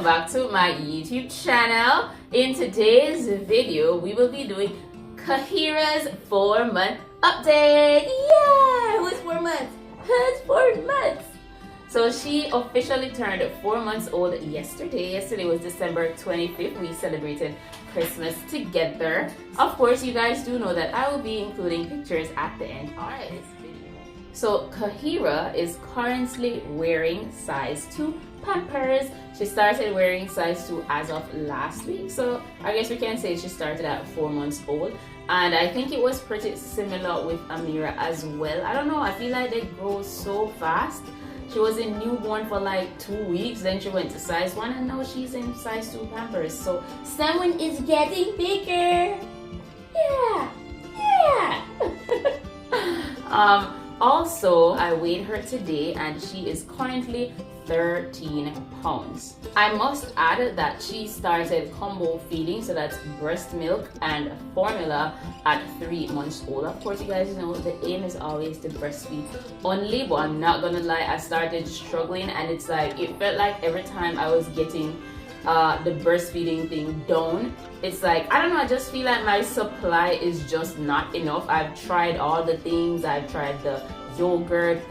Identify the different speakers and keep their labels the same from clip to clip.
Speaker 1: back to my YouTube channel. In today's video, we will be doing Kahira's 4-month update. Yeah, who's 4 months? Who's 4 months? So she officially turned 4 months old yesterday. Yesterday was December 25th. We celebrated Christmas together. Of course, you guys do know that I will be including pictures at the end of this video. So Kahira is currently wearing size 2 Pampers. She started wearing size 2 as of last week. So I guess we can say she started at 4 months old. And I think it was pretty similar with Amira as well. I don't know, I feel like they grow so fast. She was in newborn for like 2 weeks, then she went to size 1, and now she's in size 2 Pampers. So someone is getting bigger. Yeah, yeah. Also, I weighed her today, and she is currently 13 pounds. I must add that she started combo feeding, so that's breast milk and formula, at 3 months old. Of course, you guys know the aim is always to breastfeed only, but I'm not gonna lie, I started struggling, and it's like it felt like every time I was getting the breastfeeding thing down, it's like, I don't know, I just feel like my supply is just not enough. I've tried all the things. I've tried the yogurt,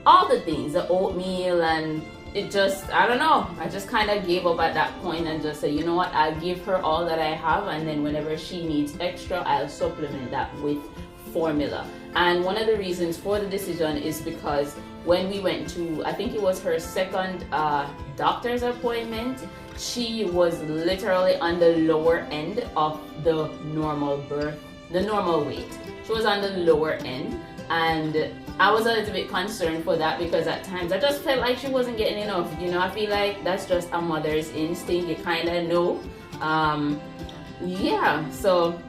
Speaker 1: all the things, the oatmeal, and it just, I don't know, I just kind of gave up at that point and just said, you know what, I'll give her all that I have, and then whenever she needs extra, I'll supplement that with formula. And one of the reasons for the decision is because when we went to, I think it was her second doctor's appointment, she was literally on the lower end of the normal weight. She was on the lower end, and I was a little bit concerned for that, because at times I just felt like she wasn't getting enough. You know, I feel like that's just a mother's instinct. You kind of know. So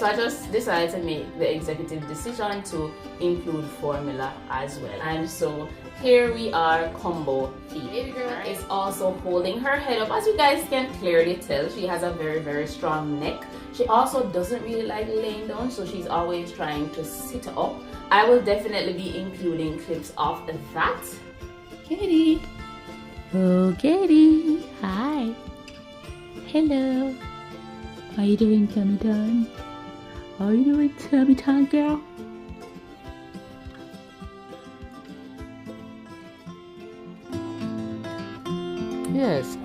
Speaker 1: I just decided to make the executive decision to include formula as well. And so here we are, combo feed. Baby girl is also holding her head up. As you guys can clearly tell, she has a very, very strong neck. She also doesn't really like laying down, so she's always trying to sit up. I will definitely be including clips of that.
Speaker 2: Katie. Oh, Katie. Hi. Hello. How you doing, tummy time? How you doing, tummy time, girl? Yes.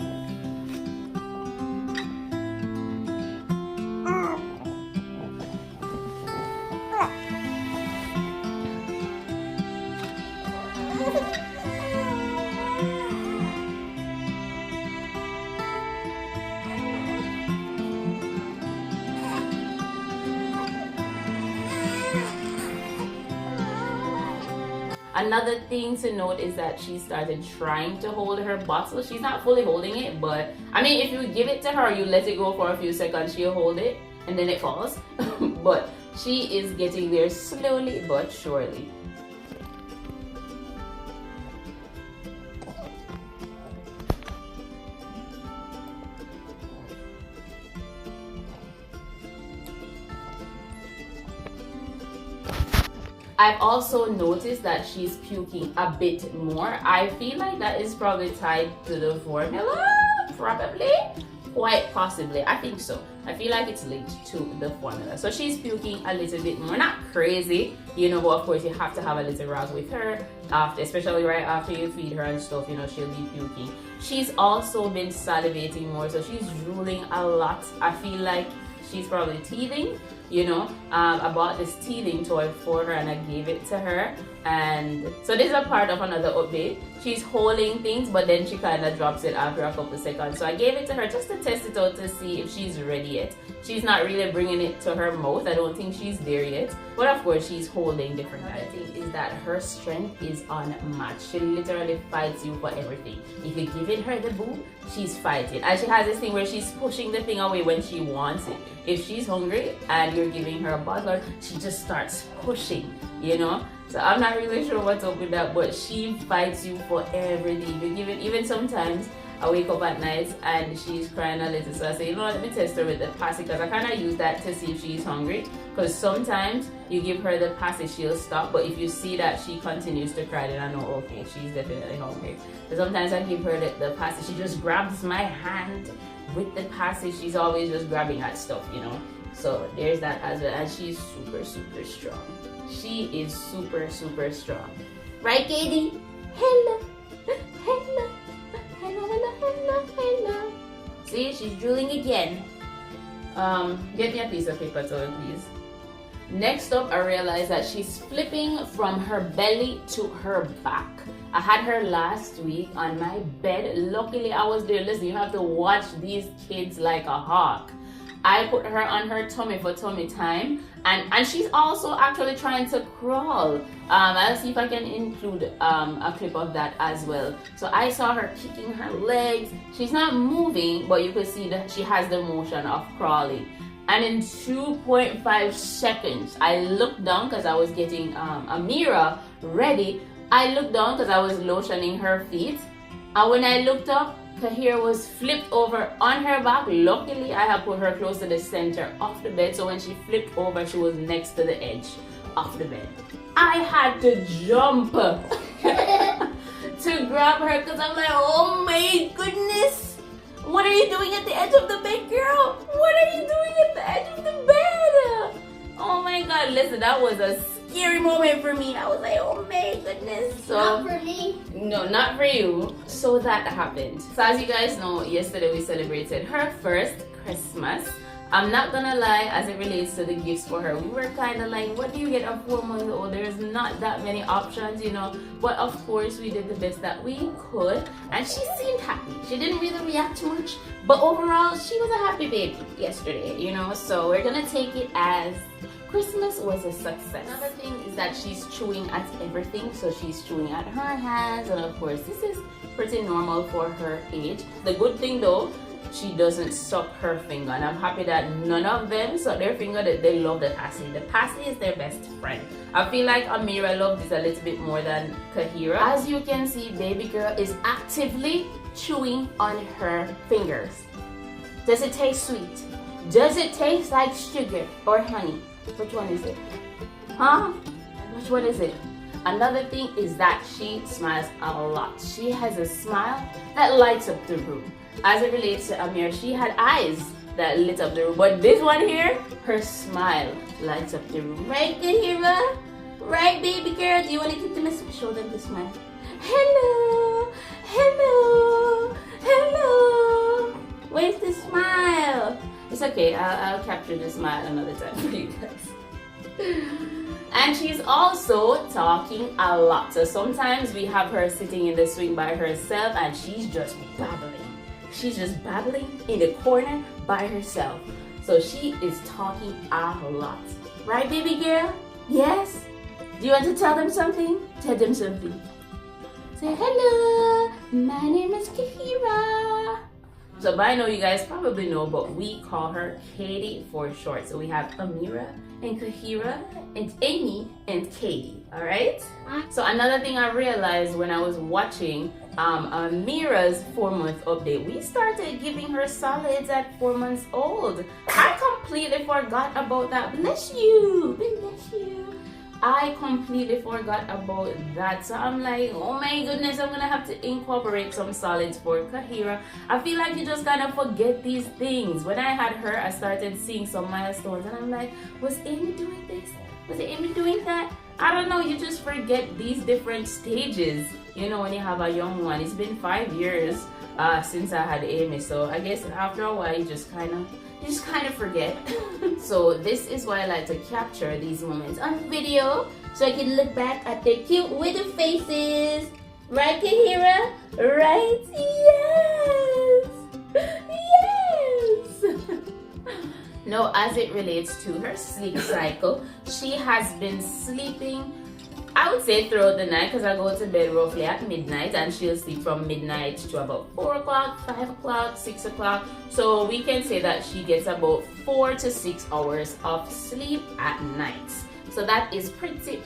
Speaker 1: Another thing to note is that she started trying to hold her bottle. She's not fully holding it, but I mean, if you give it to her, you let it go for a few seconds, she'll hold it and then it falls. But she is getting there slowly but surely. I've also noticed that she's puking a bit more. I feel like that is probably tied to the formula, probably, quite possibly. I think so. I feel like it's linked to the formula. So she's puking a little bit more, not crazy, you know, but of course you have to have a little rag with her, especially right after you feed her and stuff, you know, she'll be puking. She's also been salivating more, so she's drooling a lot. I feel like she's probably teething, you know. I bought this teething toy for her and I gave it to her, and so this is a part of another update. She's holding things, but then she kind of drops it after a couple seconds, so I gave it to her just to test it out to see if she's ready yet. She's not really bringing it to her mouth. I don't think she's there yet, but of course she's holding different. I think is that her strength is unmatched. She literally fights you for everything. If you're giving her the boob, she's fighting, and she has this thing where she's pushing the thing away when she wants it. If she's hungry and you're giving her a bottle, she just starts pushing, you know. So I'm not really sure what's up with that, but she fights you for everything. You give it, even sometimes I wake up at night and she's crying a little. So I say, you know what, let me test her with the passy, because I kind of use that to see if she's hungry. Because sometimes you give her the passy, she'll stop. But if you see that she continues to cry, then I know, okay, she's definitely hungry. But sometimes I give her the passy. She just grabs my hand with the passy. She's always just grabbing at stuff, you know. So there's that as well. And she's super, super strong. She is super, super strong. Right, Katie? Hello. Hello. Hello, hello, hello, hello. See, she's drooling again. Get me a piece of paper towel, please. Next up, I realized that she's flipping from her belly to her back. I had her last week on my bed. Luckily, I was there. Listen, you have to watch these kids like a hawk. I put her on her tummy for tummy time, and she's also actually trying to crawl. I'll see if I can include a clip of that as well. So I saw her kicking her legs. She's not moving, but you can see that she has the motion of crawling. And in 2.5 seconds, I looked down because I was getting Amira ready. I looked down because I was lotioning her feet. And when I looked up, Kahira was flipped over on her back. Luckily, I had put her close to the center of the bed. So when she flipped over, she was next to the edge of the bed. I had to jump to grab her because I'm like, oh my goodness. What are you doing at the edge of the bed, girl? What are you doing at the edge of the bed? Oh my God, listen, that was a scary moment for me. I was like, oh my goodness. So,
Speaker 3: not for me.
Speaker 1: No, not for you. So that happened. So as you guys know, yesterday we celebrated her first Christmas. I'm not gonna lie, as it relates to the gifts for her, we were kind of like, what do you get a 4-month-old? There's not that many options, you know. But of course, we did the best that we could. And she seemed happy. She didn't really react much. But overall, she was a happy baby yesterday, you know. So we're gonna take it as Christmas was a success. Another thing is that she's chewing at everything. So she's chewing at her hands. And of course, this is pretty normal for her age. The good thing though, she doesn't suck her finger, and I'm happy that none of them suck their finger. That they love the passy. The passy is their best friend. I feel like Amira loved this a little bit more than Kahira. As you can see, baby girl is actively chewing on her fingers. Does it taste sweet? Does it taste like sugar or honey? Which one is it? Huh? Which one is it? Another thing is that she smiles a lot. She has a smile that lights up the room. As it relates to Amir, she had eyes that lit up the room. But this one here, her smile lights up the room. Right, Kahira? Right, baby girl? Do you want to give them a show them the smile? Hello! Hello! Hello! Where's the smile? It's okay. I'll capture the smile another time for you guys. And she's also talking a lot. So sometimes we have her sitting in the swing by herself and she's just babbling. She's just babbling in the corner by herself. So she is talking a lot. Right, baby girl? Yes? Do you want to tell them something? Tell them something. Say, hello, my name is Kahira. So by now you guys probably know, but we call her Katie for short. So we have Amira and Kahira and Amy and Katie, all right? So another thing I realized when I was watching Amira's 4-month update, we started giving her solids at 4 months old. I completely forgot about that. Bless you, bless you. I completely forgot about that. So I'm like, oh my goodness, I'm gonna have to incorporate some solids for Kahira. I feel like you just kind of forget these things. When I had her, I started seeing some milestones and I'm like, was Amy doing this? Was Amy doing that? I don't know, you just forget these different stages, you know, when you have a young one. It's been 5 years since I had Amy, so I guess after a while you just kind of forget. So this is why I like to capture these moments on video so I can look back at their cute little faces. Right, Kahira? Right? Yes! Yes! Now, as it relates to her sleep cycle, she has been sleeping, I would say, throughout the night, because I go to bed roughly at midnight and she'll sleep from midnight to about 4 o'clock, 5 o'clock, 6 o'clock. So we can say that she gets about 4 to 6 hours of sleep at night. So that is pretty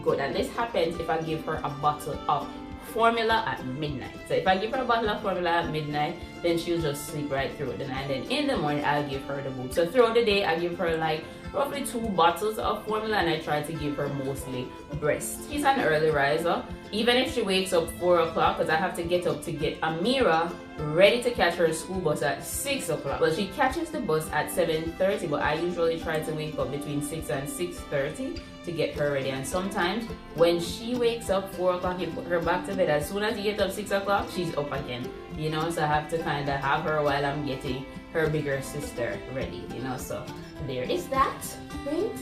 Speaker 1: good. And this happens if I give her a bottle of formula at midnight. So if I give her a bottle of formula at midnight, then she'll just sleep right through the night. And then in the morning, I'll give her the boob. So throughout the day, I give her like roughly 2 bottles of formula, and I try to give her mostly breast. She's an early riser. Even if she wakes up 4 o'clock, because I have to get up to get Amira ready to catch her school bus at 6 o'clock. Well, she catches the bus at 7:30, but I usually try to wake up between 6 and 6:30 to get her ready. And sometimes when she wakes up 4 o'clock, you put her back to bed. As soon as you get up 6 o'clock, she's up again. You know, so I have to kind of have her while I'm getting her bigger sister ready, you know. So there is that, right?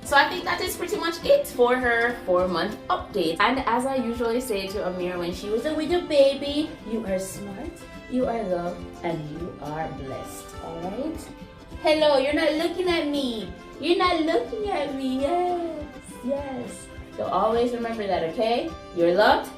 Speaker 1: So I think that is pretty much it for her 4-month update. And as I usually say to Amira when she was a little baby, you are smart, you are loved, and you are blessed. Alright? Hello, you're not looking at me. You're not looking at me. Yes, yes. So always remember that, okay? You're loved,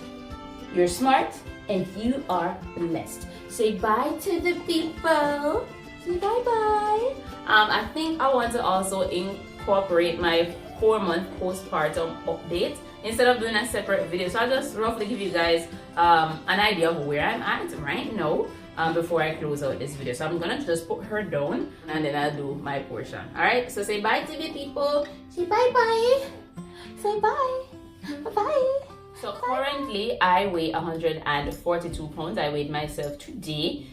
Speaker 1: you're smart, and you are blessed. Say bye to the people. Say bye-bye. I think I want to also incorporate my 4-month postpartum update instead of doing a separate video. So I'll just roughly give you guys an idea of where I'm at right now before I close out this video. So I'm gonna just put her down and then I'll do my portion. Alright, so say bye to the people. Say bye-bye. Say bye. Bye-bye. So currently I weigh 142 pounds. I weighed myself today.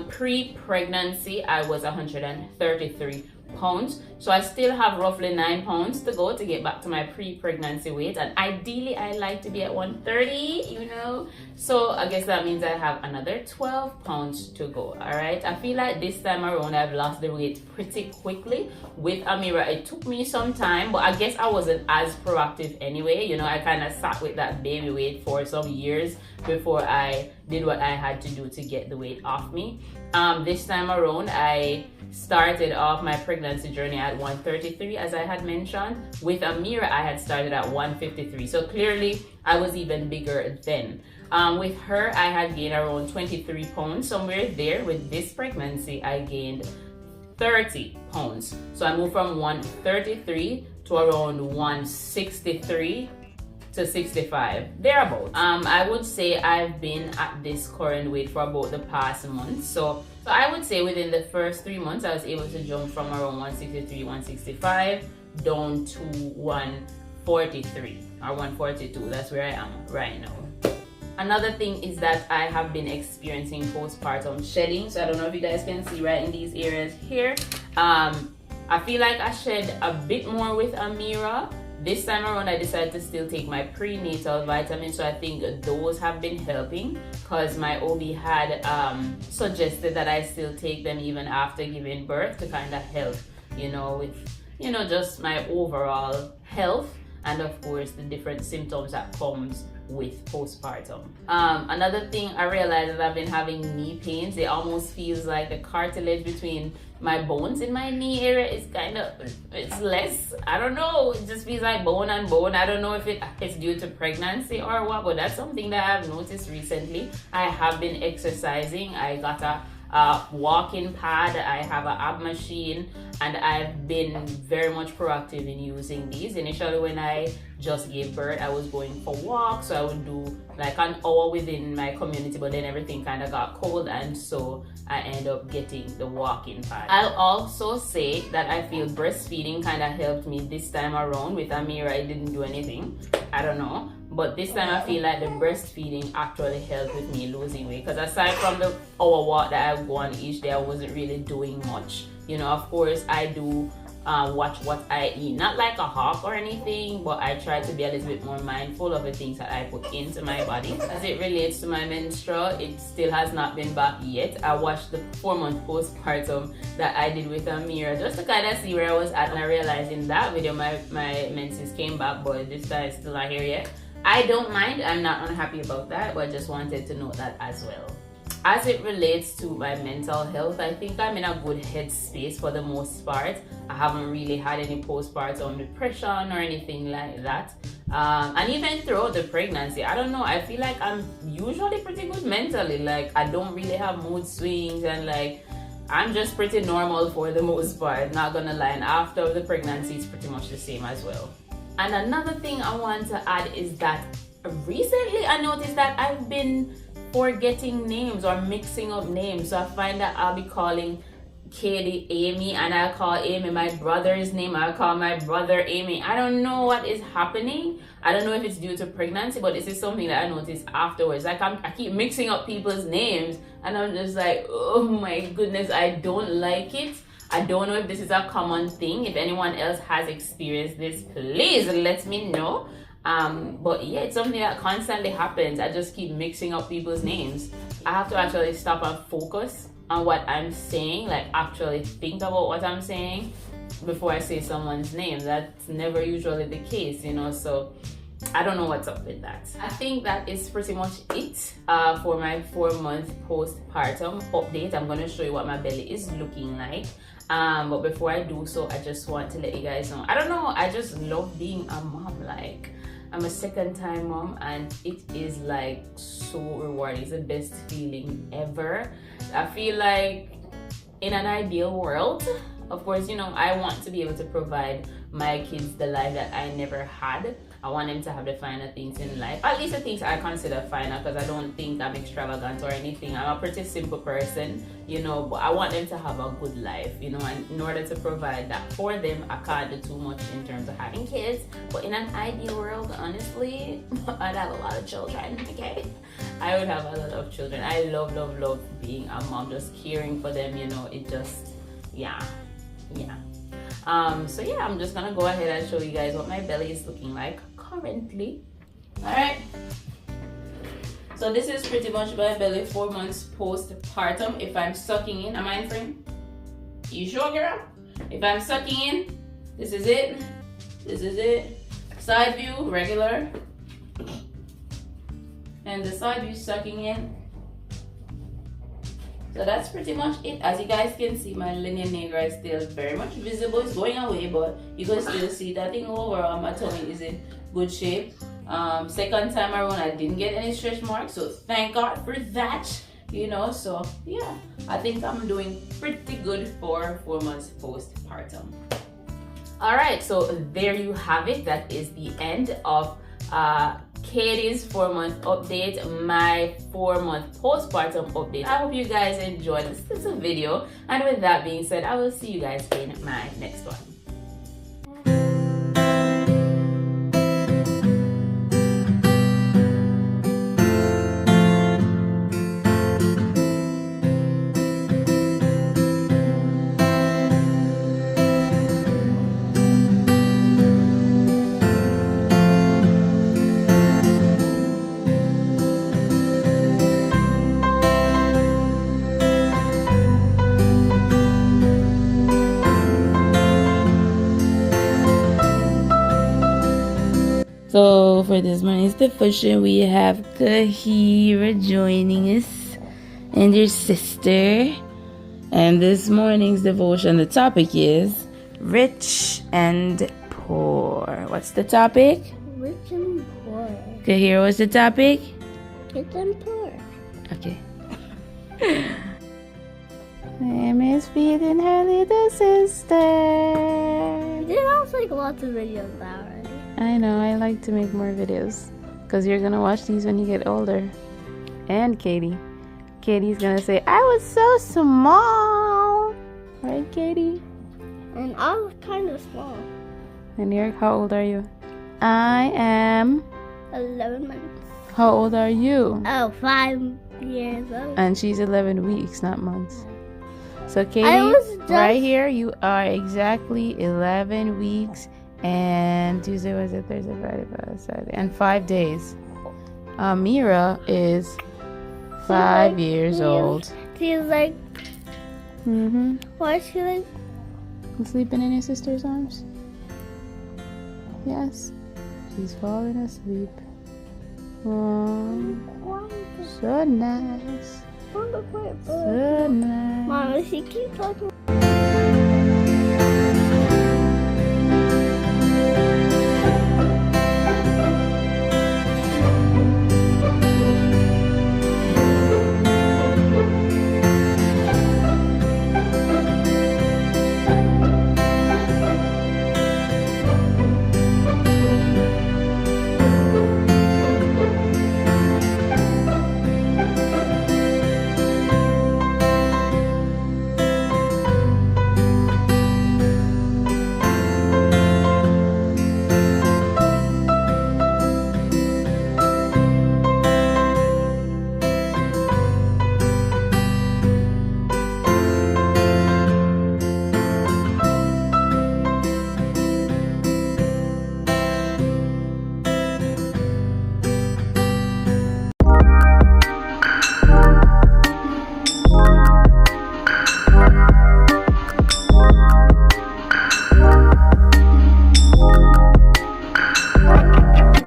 Speaker 1: Pre-pregnancy I was 133 pounds. So I still have roughly 9 pounds to go to get back to my pre-pregnancy weight, and ideally I like to be at 130, you know. So I guess that means I have another 12 pounds to go. All right, I feel like this time around I've lost the weight pretty quickly. With Amira it took me some time, but I guess I wasn't as proactive anyway. You know, I kind of sat with that baby weight for some years before I did what I had to do to get the weight off me. This time around I started off my pregnancy journey at 133, as I had mentioned. With Amira I had started at 153, so clearly I was even bigger then. With her I had gained around 23 pounds, somewhere there. With this pregnancy I gained 30 pounds, so I moved from 133 to around 163 to 65, thereabout. I would say I've been at this current weight for about the past month. So I would say within the first 3 months I was able to jump from around 163, 165 down to 143 or 142. That's where I am right now. Another thing is that I have been experiencing postpartum shedding. So I don't know if you guys can see right in these areas here. I feel like I shed a bit more with Amira. This time around I decided to still take my prenatal vitamins, so I think those have been helping, because my OB had suggested that I still take them even after giving birth to kind of help, you know, with, you know, just my overall health and of course the different symptoms that comes with postpartum. Another thing I realized is I've been having knee pains. It almost feels like the cartilage between my bones in my knee area is kind of, it's less, I don't know, it just feels like bone and bone. I don't know if it's due to pregnancy or what, but that's something that I've noticed recently. I have been exercising. I got a walking pad, I have an ab machine, and I've been very much proactive in using these. Initially when I just gave birth I was going for walks, so I would do like an hour within my community, but then everything kind of got cold and so I end up getting the walking pad. I'll also say that I feel breastfeeding kind of helped me this time around. With Amira I didn't do anything, I don't know, but this time I feel like the breastfeeding actually helped with me losing weight, because aside from the hour walk that I go on each day, I wasn't really doing much. You know, of course I do watch what I eat, not like a hawk or anything, but I try to be a little bit more mindful of the things that I put into my body. As it relates to my menstrual, it still has not been back yet. I watched the 4-month postpartum that I did with Amira just to kind of see where I was at, and I realized in that video my menses came back, but this time it's still not here yet. I don't mind, I'm not unhappy about that, but I just wanted to note that as well. As it relates to my mental health, I think I'm in a good headspace for the most part. I haven't really had any postpartum depression or anything like that. And even throughout the pregnancy, I don't know, I feel like I'm usually pretty good mentally. Like, I don't really have mood swings, and like, I'm just pretty normal for the most part, not gonna lie. And after the pregnancy, it's pretty much the same as well. And another thing I want to add is that recently I noticed that I've been forgetting names or mixing up names. So I find that I'll be calling Katie Amy, and I'll call Amy my brother's name. I'll call my brother Amy. I don't know what is happening. I don't know if it's due to pregnancy, but this is something that I noticed afterwards. Like I keep mixing up people's names, and I'm just like, oh my goodness, I don't like it. I don't know if this is a common thing. If anyone else has experienced this, please let me know. But yeah, it's something that constantly happens. I just keep mixing up people's names. I have to actually stop and focus on what I'm saying, like actually think about what I'm saying before I say someone's name. That's never usually the case, you know, so I don't know what's up with that. I think that is pretty much it for my 4-month postpartum update. I'm going to show you what my belly is looking like. But before I do so, I just want to let you guys know, I don't know, I just love being a mom. Like, I'm a second-time mom, and it is like so rewarding. It's the best feeling ever. I feel like in an ideal world, of course, you know, I want to be able to provide my kids the life that I never had. I want them to have the finer things in life, at least the things I consider finer, because I don't think I'm extravagant or anything. I'm a pretty simple person, you know, but I want them to have a good life, you know, and in order to provide that for them, I can't do too much in terms of having kids. But in an ideal world, honestly, I'd have a lot of children, okay? I would have a lot of children. I love being a mom, just caring for them, you know, it just, yeah. So yeah, I'm just gonna go ahead and show you guys what my belly is looking like currently. All right, so this is pretty much my belly 4 months postpartum. If I'm sucking in, am I in frame? You sure, girl? If I'm sucking in, this is it. Side view, regular, and the side view sucking in. So that's pretty much it. As you guys can see, my linea nigra is still very much visible. It's going away, but you can still see that thing overall. My tummy is in good shape. Second time around, I didn't get any stretch marks, so thank God for that. You know, so yeah, I think I'm doing pretty good for 4 months postpartum. All right, so there you have it. That is the end of Katie's 4-month update, my 4-month postpartum update. I hope you guys enjoyed this little video, and with that being said, I will see you guys in my next one.
Speaker 2: So for this morning's devotion, we have Kahira joining us and your sister. And this morning's devotion, the topic is rich and poor. What's the topic?
Speaker 3: Rich and poor.
Speaker 2: Kahira, what's the topic?
Speaker 3: Rich and poor.
Speaker 2: Okay. Mom is feeding her little sister.
Speaker 3: You did also make lots of videos already.
Speaker 2: I know, I like to make more videos because you're gonna watch these when you get older. And Katie's gonna say, I was so small, right, Katie?
Speaker 3: And I was kind of small.
Speaker 2: And you're, how old are you? I am
Speaker 3: 11 months.
Speaker 2: How old are you?
Speaker 3: Oh, 5 years old.
Speaker 2: And she's 11 weeks, not months. So
Speaker 3: I
Speaker 2: Katie,
Speaker 3: was just-
Speaker 2: right here, you are exactly 11 weeks and Tuesday, Wednesday, Thursday, Friday, Saturday, and 5 days. Mira is 5 years old.
Speaker 3: She's like, why is she like?
Speaker 2: Sleeping in your sister's arms? Yes. She's falling asleep. Oh, so nice. So nice.
Speaker 3: Mom, she keeps talking.